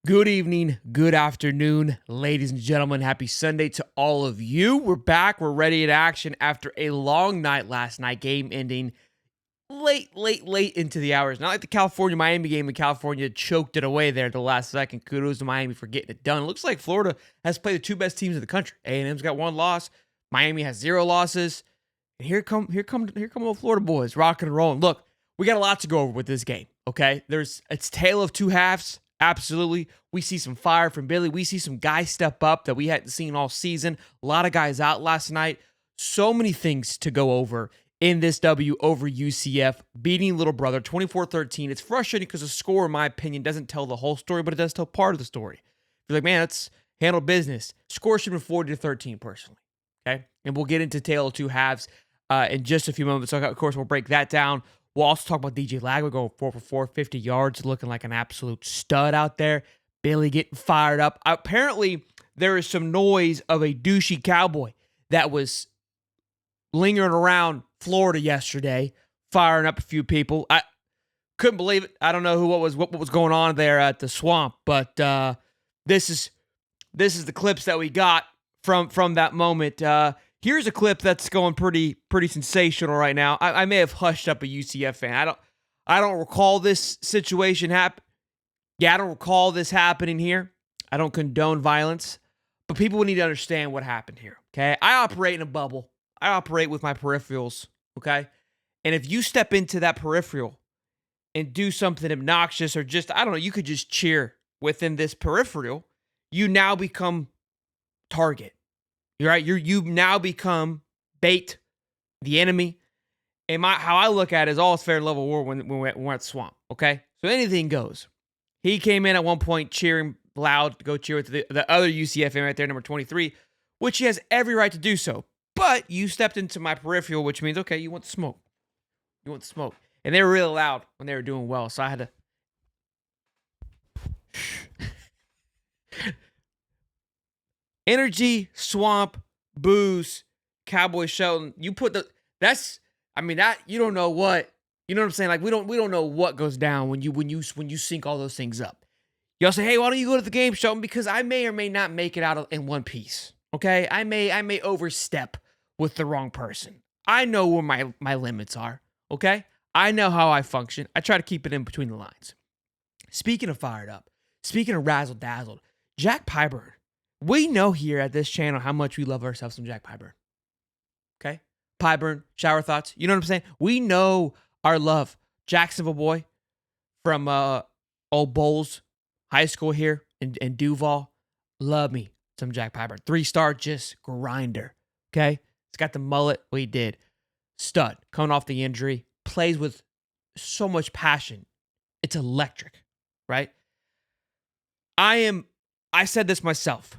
Good evening, good afternoon, ladies and gentlemen. Happy Sunday to all of you. We're back. We're ready in action after a long night last night, game ending late into the hours. Not like the California-Miami game, and California choked it away there at the last second. Kudos to Miami for getting it done. It looks like Florida has played the two best teams in the country. A&M's got one loss. Miami has 0 losses. And here come the Florida boys rocking and rolling. Look, we got a lot to go over with this game, okay? It's tale of two halves. Absolutely. We see some fire from Billy. We see some guys step up that we hadn't seen all season. A lot of guys out last night. So many things to go over in this W over UCF, beating Little Brother 24-13. It's frustrating because the score, in my opinion, doesn't tell the whole story, but it does tell part of the story. You're like, man, let's handle business. Score should have been 40-13 personally, okay? And we'll get into tale of two halves in just a few moments. So, of course, we'll break that down. We'll also talk about DJ Lagway going 4 for 4, 50 yards, looking like an absolute stud out there. Billy getting fired up. Apparently, there is some noise of a douchey cowboy that was lingering around Florida yesterday, firing up a few people. I couldn't believe it. I don't know what was going on there at the swamp, but this is the clips that we got from that moment. Here's a clip that's going pretty sensational right now. I may have hushed up a UCF fan. I don't recall this situation happen. Yeah, I don't recall this happening here. I don't condone violence, but people need to understand what happened here. Okay, I operate in a bubble. I operate with my peripherals. Okay, and if you step into that peripheral and do something obnoxious or just you could just cheer within this peripheral, you now become target. You're right. You now become bait, the enemy. And how I look at it is all is fair in level war when we're at Swamp. Okay, so anything goes. He came in at one point cheering loud to go cheer with the other UCF fan right there, number 23, which he has every right to do so. But you stepped into my peripheral, which means okay, you want the smoke. You want the smoke, and they were really loud when they were doing well, so I had to. Energy, Swamp, Booze, Cowboy Shelton. You put that you don't know what, you know what I'm saying? Like we don't know what goes down when you sync all those things up. Y'all say, hey, why don't you go to the game, Shelton? Because I may or may not make it out in one piece. Okay, I may overstep with the wrong person. I know where my limits are. Okay, I know how I function. I try to keep it in between the lines. Speaking of fired up, speaking of razzle dazzled, Jack Pyburn. We know here at this channel how much we love ourselves some Jack Pyburn. Okay? Pyburn, shower thoughts. You know what I'm saying? We know our love. Jacksonville boy from Old Bowles High School here in Duval. Love me some Jack Pyburn. 3-star, just grinder. Okay? He's got the mullet. Well, he did. Stud. Coming off the injury. Plays with so much passion. It's electric. Right? I said this myself.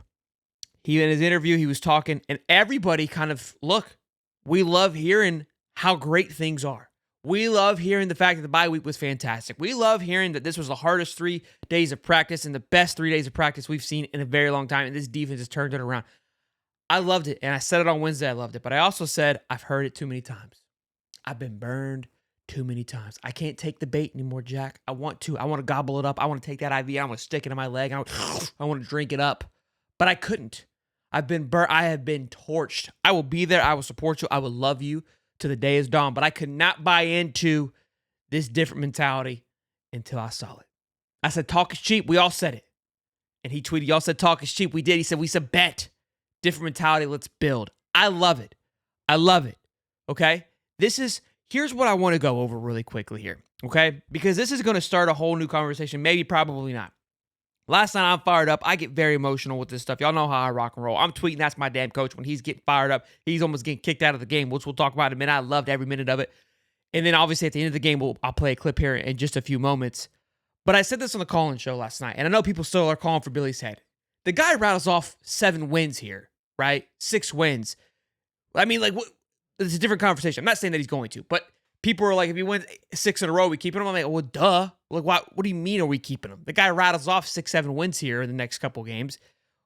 In his interview, he was talking, and everybody kind of, look, we love hearing how great things are. We love hearing the fact that the bye week was fantastic. We love hearing that this was the hardest 3 days of practice and the best 3 days of practice we've seen in a very long time, and this defense has turned it around. I loved it, and I said it on Wednesday, I loved it, but I also said I've heard it too many times. I've been burned too many times. I can't take the bait anymore, Jack. I want to gobble it up. I want to take that IV. I want to stick it in my leg. I want to drink it up, but I couldn't. I've been burnt. I have been torched. I will be there. I will support you. I will love you to the day is dawn. But I could not buy into this different mentality until I saw it. I said, talk is cheap. We all said it. And he tweeted, y'all said talk is cheap. We did. He said, we said bet. Different mentality. Let's build. I love it. I love it. Okay? Here's what I want to go over really quickly here. Okay? Because this is going to start a whole new conversation. Maybe, probably not. Last night, I'm fired up. I get very emotional with this stuff. Y'all know how I rock and roll. I'm tweeting, that's my damn coach. When he's getting fired up, he's almost getting kicked out of the game, which we'll talk about in a minute. I loved every minute of it. And then, obviously, at the end of the game, I'll play a clip here in just a few moments. But I said this on the call-in show last night, and I know people still are calling for Billy's head. The guy rattles off 7 wins here, right? 6 wins. I mean, like, it's a different conversation. I'm not saying that he's going to, but people are like, if he wins 6 in a row, we keeping him? I'm like, well, duh. Like, what do you mean are we keeping him? The guy rattles off 6-7 wins here in the next couple games.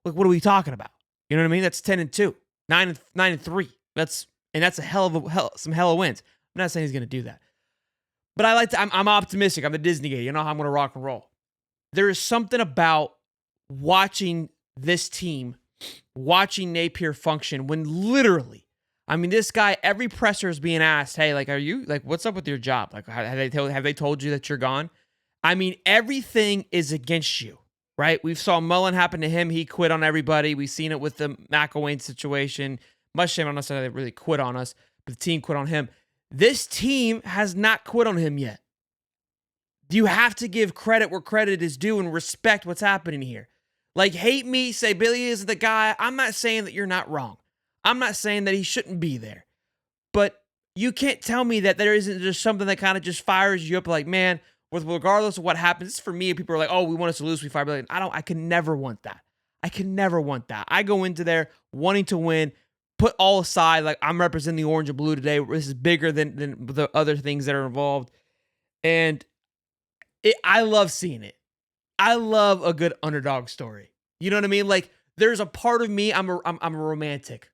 Like, what are we talking about? You know what I mean? That's 10-2, 9-3. That's some hell of wins. I'm not saying he's going to do that. But I'm optimistic. I'm the Disney guy. You know how I'm going to rock and roll. There is something about watching this team, watching Napier function when literally, I mean, this guy, every presser is being asked, hey, like, are you, like, what's up with your job? Like, have they told you that you're gone? I mean, everything is against you, right? We've saw Mullen happen to him. He quit on everybody. We've seen it with the McElwain situation. Much shame on us that they really quit on us, but the team quit on him. This team has not quit on him yet. You have to give credit where credit is due and respect what's happening here. Like, hate me, say Billy is the guy. I'm not saying that you're not wrong. I'm not saying that he shouldn't be there. But you can't tell me that there isn't just something that kind of just fires you up like, man, regardless of what happens, this is for me, people are like, oh, we want us to lose, we fire Billy. I can never want that. I can never want that. I go into there wanting to win, put all aside, like I'm representing the orange and blue today. This is bigger than the other things that are involved. And I love seeing it. I love a good underdog story. You know what I mean? Like, there's a part of me, I'm a romantic.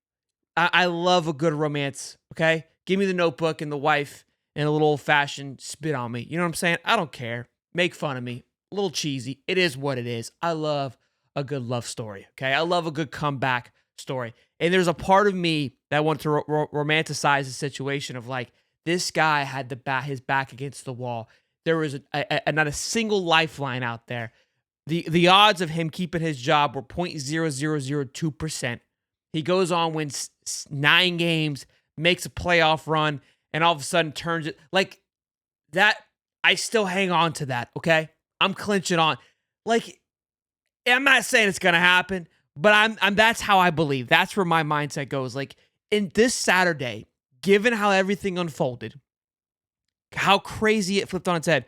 I love a good romance, okay? Give me the Notebook and the wife and a little old-fashioned spit on me. You know what I'm saying? I don't care. Make fun of me. A little cheesy. It is what it is. I love a good love story, okay? I love a good comeback story. And there's a part of me that wants to romanticize the situation of, like, this guy had his back against the wall. There was not a single lifeline out there. The odds of him keeping his job were 0.0002%. He goes on, wins 9 games, makes a playoff run, and all of a sudden turns it like that. I still hang on to that, okay? I'm clinching on. Like, I'm not saying it's gonna happen, but I'm that's how I believe. That's where my mindset goes. Like, in this Saturday, given how everything unfolded, how crazy it flipped on its head,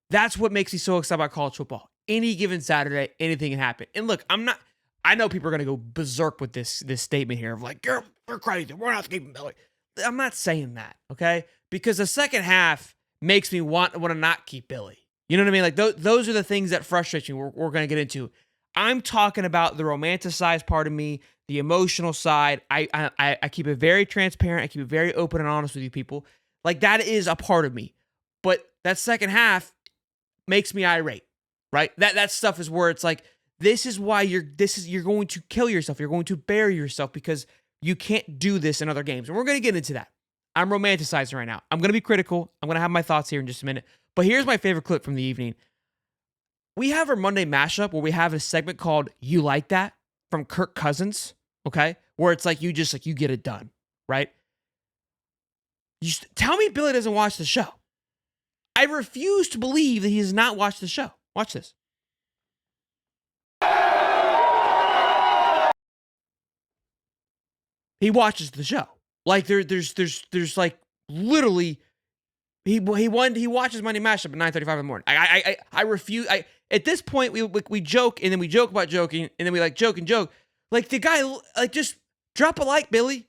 that's what makes me so excited about college football. Any given Saturday, anything can happen. And look, I know people are going to go berserk with this statement here of like, you're crazy. We're not keeping Billy. I'm not saying that, okay? Because the second half makes me want to not keep Billy. You know what I mean? Like, those are the things that frustrate me. We're going to get into. I'm talking about the romanticized part of me, the emotional side. I keep it very transparent. I keep it very open and honest with you people. Like, that is a part of me. But that second half makes me irate, right? That stuff is where it's like, this is why you're going to kill yourself. You're going to bury yourself because you can't do this in other games. And we're going to get into that. I'm romanticizing right now. I'm going to be critical. I'm going to have my thoughts here in just a minute. But here's my favorite clip from the evening. We have our Monday mashup where we have a segment called You Like That from Kirk Cousins, okay? Where it's like you get it done, right? Tell me Billy doesn't watch the show. I refuse to believe that he has not watched the show. Watch this. He watches the show. Like there's like literally he watches Monday Mashup at 9:35 in the morning. I refuse. At this point we joke and then we joke about joking and then we like joke and joke. Like the guy like just drop a like, Billy.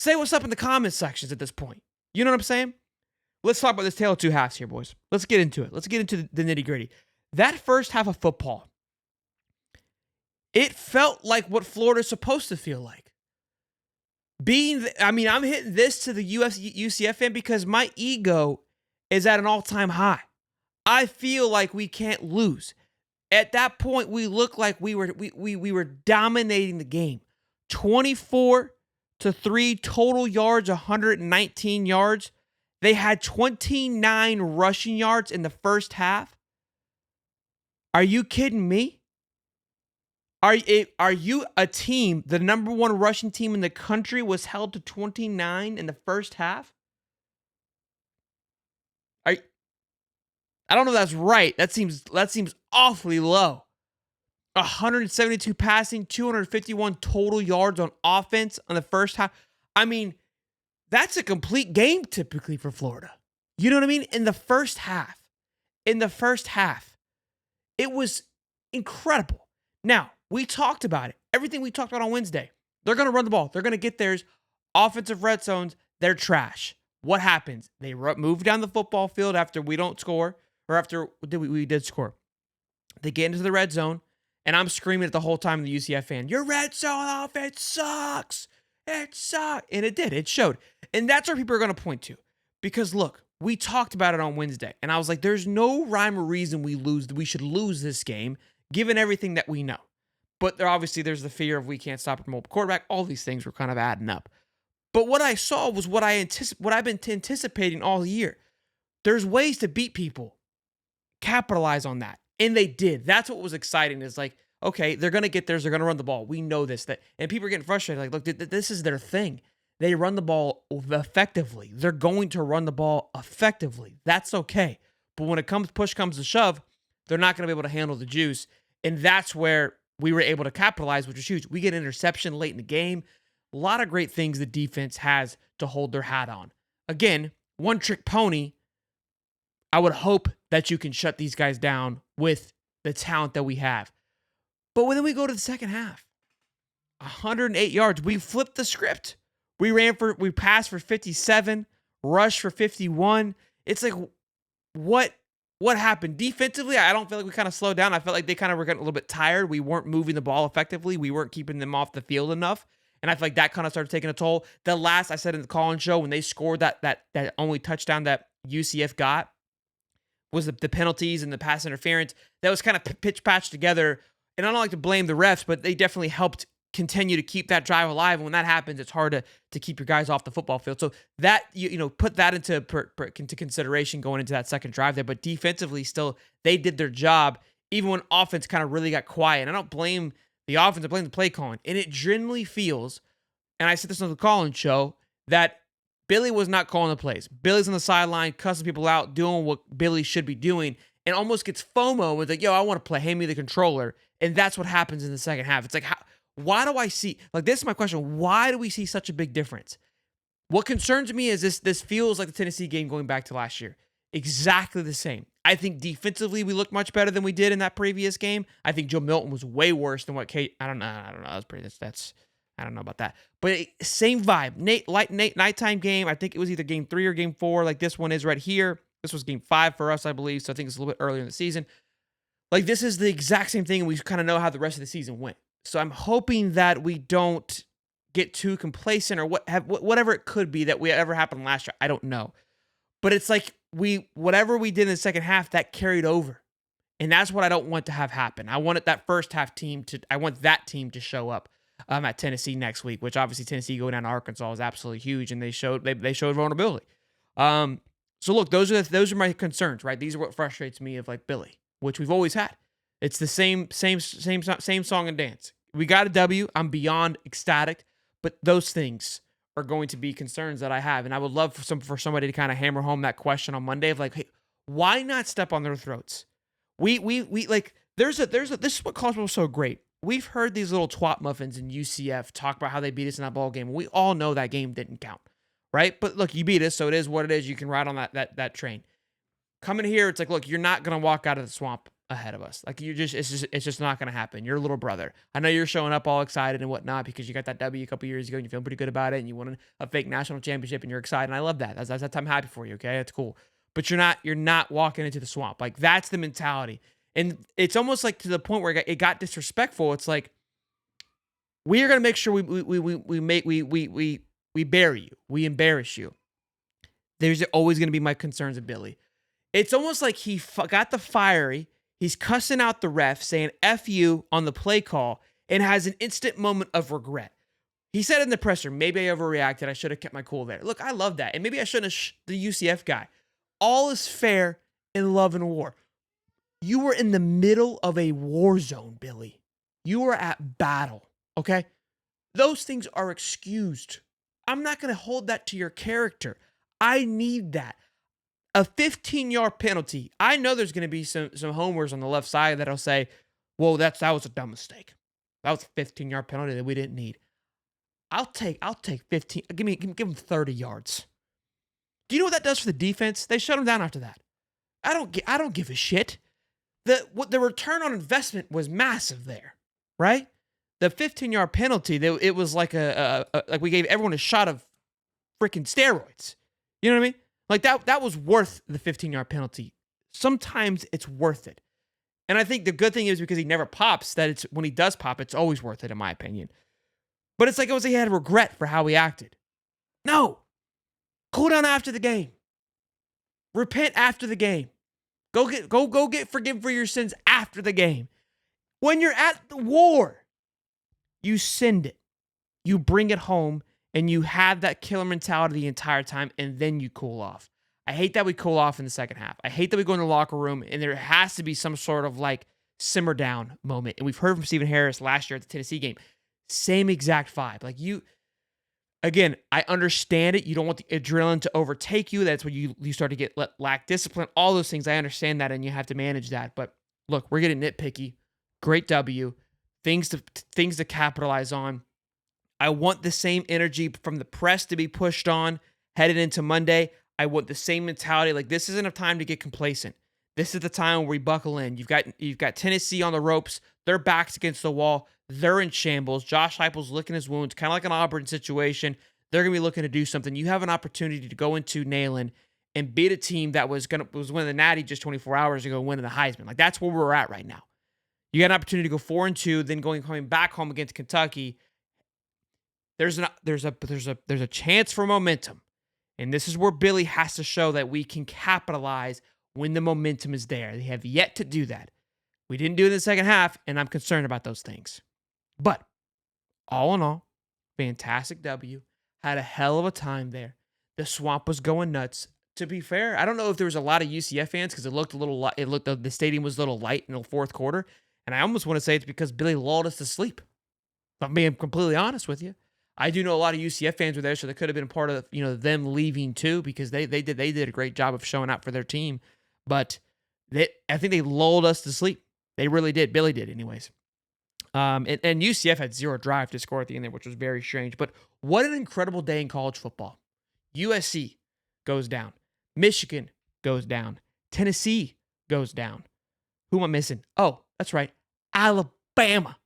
Say what's up in the comment sections at this point. You know what I'm saying? Let's talk about this tale of two halves here, boys. Let's get into it. Let's get into the nitty-gritty. That first half of football, it felt like what Florida's supposed to feel like. I'm hitting this to the UCF fan because my ego is at an all-time high. I feel like we can't lose. At that point, we looked like we were dominating the game. 24-3 total yards, 119 yards. They had 29 rushing yards in the first half. Are you kidding me? Are you a team, the number one rushing team in the country was held to 29 in the first half? I don't know if that's right. That seems awfully low. 172 passing, 251 total yards on offense on the first half. I mean, that's a complete game typically for Florida. You know what I mean? In the first half, it was incredible. Now, we talked about it. Everything we talked about on Wednesday. They're going to run the ball. They're going to get theirs. Offensive red zones, they're trash. What happens? They move down the football field after we don't score, or after we did score. They get into the red zone, and I'm screaming at the whole time, the UCF fan, your red zone offense sucks. It sucks. And it did. It showed. And that's where people are going to point to. Because, look, we talked about it on Wednesday, and I was like, there's no rhyme or reason we should lose this game, given everything that we know. But there's the fear of we can't stop a mobile quarterback. All these things were kind of adding up. But what I saw was what I've been anticipating all year. There's ways to beat people. Capitalize on that. And they did. That's what was exciting is like, okay, they're going to get theirs. They're going to run the ball. We know this. And people are getting frustrated. Like, look, this is their thing. They run the ball effectively. They're going to run the ball effectively. That's okay. But when push comes to shove, they're not going to be able to handle the juice. And that's where we were able to capitalize, which was huge. We get an interception late in the game. A lot of great things the defense has to hold their hat on. Again, one trick pony. I would hope that you can shut these guys down with the talent that we have. But when we go to the second half, 108 yards, we flipped the script. We passed for 57, rushed for 51. It's like, what happened? Defensively, I don't feel like we kind of slowed down. I felt like they kind of were getting a little bit tired. We weren't moving the ball effectively. We weren't keeping them off the field enough. And I feel like that kind of started taking a toll. I said in the call-in show, when they scored that only touchdown that UCF got, was the penalties and the pass interference. That was kind of pitch-patched together. And I don't like to blame the refs, but they definitely helped continue to keep that drive alive. And when that happens, it's hard to keep your guys off the football field. So that, put that into consideration going into that second drive there. But defensively, still, they did their job, even when offense kind of really got quiet. And I don't blame the offense, I blame the play calling. And it generally feels, and I said this on the call-in show, that Billy was not calling the plays. Billy's on the sideline, cussing people out, doing what Billy should be doing, and almost gets FOMO with like, yo, I want to play, hand me the controller. And that's what happens in the second half. It's like, why do I see, like, this is my question. Why do we see such a big difference? What concerns me is this feels like the Tennessee game going back to last year. Exactly the same. I think defensively we looked much better than we did in that previous game. I think Joe Milton was way worse than what Kate. I don't know. That's I don't know about that. But same vibe. Nighttime game. I think it was either game 3 or game 4. Like this one is right here. This was game 5 for us, I believe. So I think it's a little bit earlier in the season. Like this is the exact same thing. And we kind of know how the rest of the season went. So I'm hoping that we don't get too complacent or whatever it could be that ever happened last year. I don't know. But it's like whatever we did in the second half, that carried over. And that's what I don't want to have happen. I wanted that first half I want that team to show up at Tennessee next week, which obviously Tennessee going down to Arkansas is absolutely huge, and they showed vulnerability. So look, those are my concerns, right? These are what frustrates me of like Billy, which we've always had. It's the same song and dance. We got a W. I'm beyond ecstatic, but those things are going to be concerns that I have, and I would love for somebody to kind of hammer home that question on Monday of like, hey, why not step on their throats? We like this is what college football is so great. We've heard these little twat muffins in UCF talk about how they beat us in that ball game. We all know that game didn't count, right? But look, you beat us, so it is what it is. You can ride on that train. Coming here, it's like, look, you're not gonna walk out of the swamp ahead of us. Like it's just not gonna happen. You're a little brother. I know you're showing up all excited and whatnot because you got that W a couple years ago and you feel pretty good about it and you won a fake national championship and you're excited. And I love that. That's I'm happy for you. Okay, that's cool. But you're not walking into the swamp. Like that's the mentality. And it's almost like to the point where it got disrespectful. It's like we are gonna make sure we bury you, we embarrass you. There's always gonna be my concerns of Billy. It's almost like he got the fiery. He's cussing out the ref, saying F you on the play call, and has an instant moment of regret. He said in the presser, maybe I overreacted. I should have kept my cool there. Look, I love that. And maybe I shouldn't have the UCF guy. All is fair in love and war. You were in the middle of a war zone, Billy. You were at battle, okay? Those things are excused. I'm not going to hold that to your character. I need that. A 15-yard penalty. I know there's going to be some homers on the left side that'll say, "Whoa, that was a dumb mistake. That was a 15-yard penalty that we didn't need." I'll take 15. Give them 30 yards. Do you know what that does for the defense? They shut them down after that. I don't give a shit. The return on investment was massive there, right? The 15-yard penalty, it was like like we gave everyone a shot of freaking steroids. You know what I mean? Like that was worth the 15-yard penalty. Sometimes it's worth it. And I think the good thing is because he never pops, that when he does pop, it's always worth it, in my opinion. But it's like it was he had regret for how he acted. No. Cool down after the game. Repent after the game. Go get forgiven for your sins after the game. When you're at the war, You send it. You bring it home, and you have that killer mentality the entire time, and then you cool off. I hate that we cool off in the second half. I hate that we go in the locker room, and there has to be some sort of like simmer down moment. And we've heard from Stephen Harris last year at the Tennessee game. Same exact vibe. Like again, I understand it. You don't want the adrenaline to overtake you. That's when you start to get lack discipline. All those things, I understand that, and you have to manage that. But look, we're getting nitpicky. Great W. Things to capitalize on. I want the same energy from the press to be pushed on headed into Monday. I want the same mentality. Like, this isn't a time to get complacent. This is the time where we buckle in. You've got Tennessee on the ropes. Their backs against the wall. They're in shambles. Josh Heupel's licking his wounds, kind of like an Auburn situation. They're going to be looking to do something. You have an opportunity to go into Neyland and beat a team that was winning the Natty just 24 hours ago, winning the Heisman. Like, that's where we're at right now. You got an opportunity to go 4-2, then coming back home against Kentucky. There's a chance for momentum. And this is where Billy has to show that we can capitalize when the momentum is there. They have yet to do that. We didn't do it in the second half, and I'm concerned about those things. But all in all, fantastic W. Had a hell of a time there. The swamp was going nuts. To be fair, I don't know if there was a lot of UCF fans because it looked a little light. The stadium was a little light in the fourth quarter. And I almost want to say it's because Billy lulled us to sleep. If I'm being completely honest with you. I do know a lot of UCF fans were there, so they could have been a part of them leaving too, because they did a great job of showing out for their team. But I think they lulled us to sleep. They really did. Billy did, anyways. And UCF had zero drive to score at the end there, which was very strange. But what an incredible day in college football. USC goes down. Michigan goes down. Tennessee goes down. Who am I missing? Oh, that's right. Alabama,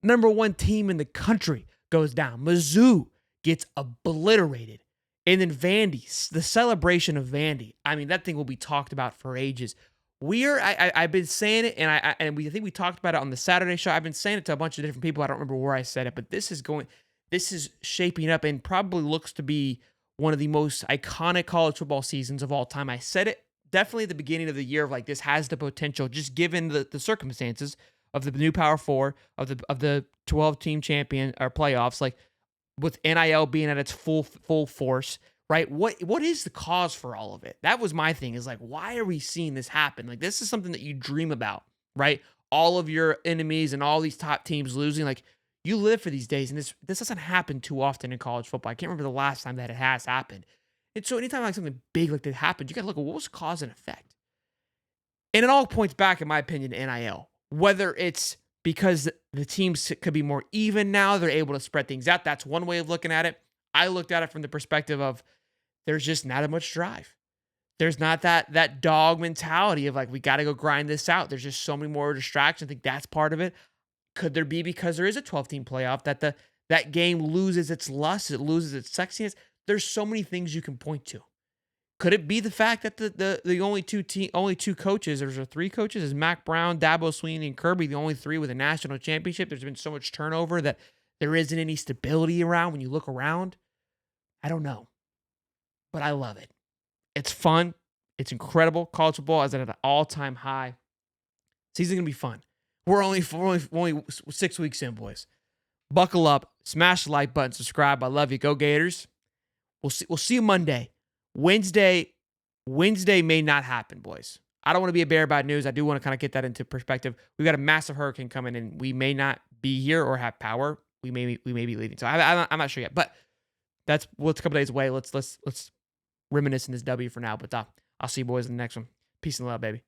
number 1 team in the country, goes down. Mizzou gets obliterated. And then Vandy, the celebration of Vandy. I mean, that thing will be talked about for ages. I've been saying it, and I think we talked about it on the Saturday show. I've been saying it to a bunch of different people. I don't remember where I said it, but this is shaping up and probably looks to be one of the most iconic college football seasons of all time. I said it definitely at the beginning of the year, like, this has the potential, just given the circumstances of the new Power 4, of the 12-team champion or playoffs, like with NIL being at its full force, right? What is the cause for all of it? That was my thing, is like, why are we seeing this happen? Like, this is something that you dream about, right? All of your enemies and all these top teams losing, like, you live for these days, and this doesn't happen too often in college football. I can't remember the last time that it has happened. And so anytime like something big like that happens, you got to look at what was cause and effect. And it all points back, in my opinion, to NIL. Whether it's because the teams could be more even now, they're able to spread things out. That's one way of looking at it. I looked at it from the perspective of there's just not as much drive. There's not that dog mentality of like, we got to go grind this out. There's just so many more distractions. I think that's part of it. Could there be, because there is a 12-team playoff, that game loses its lust, it loses its sexiness? There's so many things you can point to. Could it be the fact that the only two coaches, there's 3 coaches, is Mac Brown, Dabo Swinney, and Kirby, the only 3 with a national championship? There's been so much turnover that there isn't any stability around when you look around. I don't know, but I love it. It's fun. It's incredible. College football is at an all-time high. Season's gonna be fun. We're only 6 weeks in, boys. Buckle up, smash the like button, subscribe. I love you. Go Gators. We'll see you Monday. Wednesday may not happen, boys. I don't want to be a bearer of bad news. I do want to kind of get that into perspective. We've got a massive hurricane coming in. We may not be here or have power. We may be leaving. So I'm not sure yet. But that's what's a couple days away. Let's reminisce in this W for now. But I'll see you boys in the next one. Peace and love, baby.